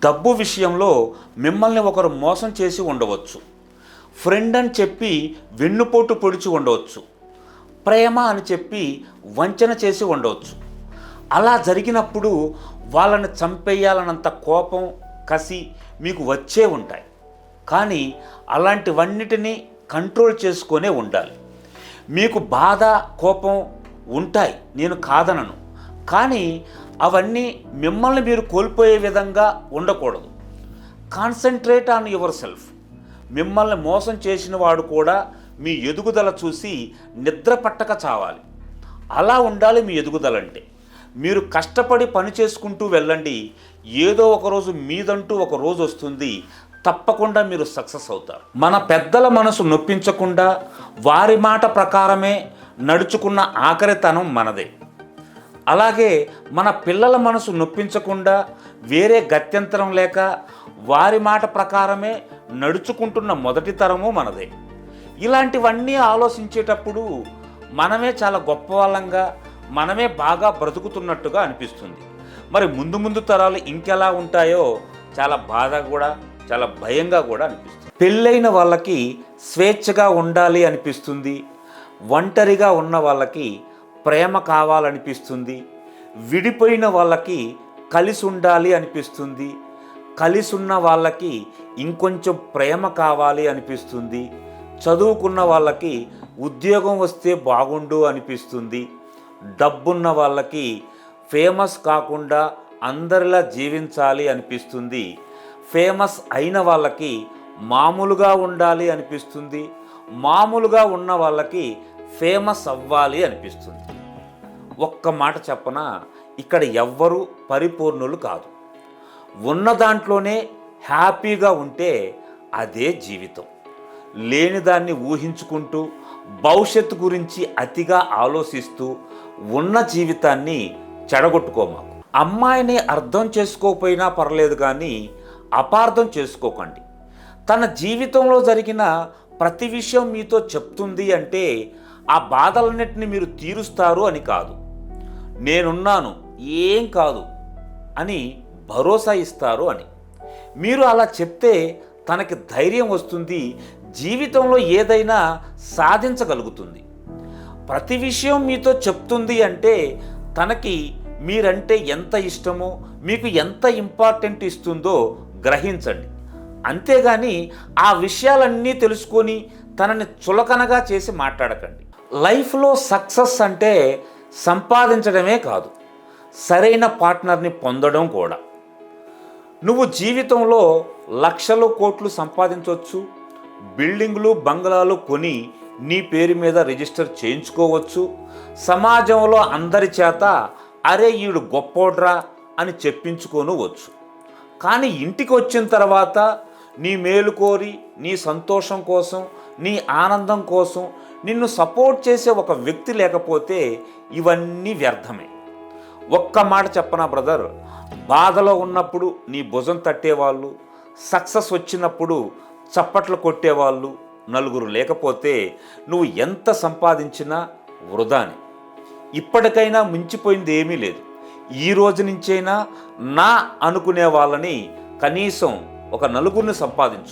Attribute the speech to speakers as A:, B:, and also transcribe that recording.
A: డబ్బు విషయంలో మిమ్మల్ని ఒకరు మోసం చేసి ఉండవచ్చు. ఫ్రెండ్ అని చెప్పి వెన్నుపోటు పొడిచి ఉండవచ్చు. ప్రేమ అని చెప్పి వంచన చేసి ఉండవచ్చు. అలా జరిగినప్పుడు వాళ్ళని చంపేయాలన్నంత కోపం, కసి మీకు వచ్చే ఉంటాయి. కానీ అలాంటివన్నిటినీ కంట్రోల్ చేసుకొనే ఉండాలి. మీకు బాధ, కోపం ఉంటాయి, నేను కాదనను. కానీ అవన్నీ మిమ్మల్ని మీరు కోల్పోయే విధంగా ఉండకూడదు. Concentrate on your self. మిమ్మల్ని మోసం చేసిన వాడు కూడా మీ ఎదుగుదల చూసి నిద్ర పట్టక చావాలి. అలా ఉండాలి మీ ఎదుగుదల అంటే. మీరు కష్టపడి పని చేసుకుంటూ వెళ్ళండి. ఏదో ఒకరోజు మీదంటూ ఒక రోజు వస్తుంది, తప్పకుండా మీరు సక్సెస్ అవుతారు. మన పెద్దల మనసు నొప్పించకుండా వారి మాట ప్రకారమే నడుచుకున్న ఆఖరితనం మనదే. అలాగే మన పిల్లల మనసు నొప్పించకుండా వేరే గత్యంతరం లేక వారి మాట ప్రకారమే నడుచుకుంటున్న మొదటి తరము మనదే. ఇలాంటివన్నీ ఆలోచించేటప్పుడు మనమే చాలా గొప్ప వాళ్ళంగా, మనమే బాగా బ్రతుకుతున్నట్టుగా అనిపిస్తుంది. మరి ముందు ముందు తరాలు ఇంకెలా ఉంటాయో చాలా బాధ కూడా, చాలా భయంగా కూడా అనిపిస్తుంది. పెళ్ళైన వాళ్ళకి స్వేచ్ఛగా ఉండాలి అనిపిస్తుంది. ఒంటరిగా ఉన్న వాళ్ళకి ప్రేమ కావాలనిపిస్తుంది. విడిపోయిన వాళ్ళకి కలిసి ఉండాలి అనిపిస్తుంది. కలిసి ఉన్న వాళ్ళకి ఇంకొంచెం ప్రేమ కావాలి అనిపిస్తుంది. చదువుకున్న వాళ్ళకి ఉద్యోగం వస్తే బాగుండు అనిపిస్తుంది. డబ్బున్న వాళ్ళకి ఫేమస్ కాకుండా అందరిలా జీవించాలి అనిపిస్తుంది. ఫేమస్ అయిన వాళ్ళకి మామూలుగా ఉండాలి అనిపిస్తుంది. మామూలుగా ఉన్న వాళ్ళకి ఫేమస్ అవ్వాలి అనిపిస్తుంది. ఒక్క మాట చెప్పనా, ఇక్కడ ఎవ్వరూ పరిపూర్ణులు కాదు. ఉన్న దాంట్లోనే హ్యాపీగా ఉంటే అదే జీవితం. లేని దాన్ని ఊహించుకుంటూ భవిష్యత్తు గురించి అతిగా ఆలోచిస్తూ ఉన్న జీవితాన్ని చెడగొట్టుకోమాకు. అమ్మాయిని అర్థం చేసుకోకపోయినా పర్లేదు, కానీ అపార్థం చేసుకోకండి. తన జీవితంలో జరిగిన ప్రతి విషయం మీతో చెప్తుంది అంటే ఆ బాధలన్నింటినీ మీరు తీరుస్తారు అని కాదు. నేనున్నాను, ఏం కాదు అని భరోసా ఇస్తారు అని. మీరు అలా చెప్తే తనకి ధైర్యం వస్తుంది, జీవితంలో ఏదైనా సాధించగలుగుతుంది. ప్రతి విషయం మీతో చెప్తుంది అంటే తనకి మీరంటే ఎంత ఇష్టమో, మీకు ఎంత ఇంపార్టెంట్ ఇస్తుందో గ్రహించండి. అంతేగాని ఆ విషయాలన్నీ తెలుసుకొని తనని చులకనగా చేసి మాట్లాడకండి. లైఫ్లో సక్సెస్ అంటే సంపాదించడమే కాదు, సరైన పార్ట్నర్ని పొందడం కూడా. నువ్వు జీవితంలో లక్షలు, కోట్లు సంపాదించవచ్చు. బిల్డింగులు, బంగ్లాలు కొని నీ పేరు మీద రిజిస్టర్ చేయించుకోవచ్చు. సమాజంలో అందరి చేత అరే ఈడు గొప్పోడ్రా అని చెప్పించుకోనవచ్చు. కానీ ఇంటికి వచ్చిన తర్వాత నీ మేలు కోరి, నీ సంతోషం కోసం, నీ ఆనందం కోసం నిన్ను సపోర్ట్ చేసే ఒక వ్యక్తి లేకపోతే ఇవన్నీ వ్యర్థమే. ఒక్క మాట చెప్పనా బ్రదర్, బాధలో ఉన్నప్పుడు నీ భుజం తట్టేవాళ్ళు, సక్సెస్ వచ్చినప్పుడు చప్పట్లు కొట్టేవాళ్ళు నలుగురు లేకపోతే నువ్వు ఎంత సంపాదించినా వృధాని. ఇప్పటికైనా మించిపోయింది ఏమీ లేదు. ఈ రోజు నుంచైనా నా అనుకునే వాళ్ళని కనీసం ఒక నలుగురిని సంపాదించు.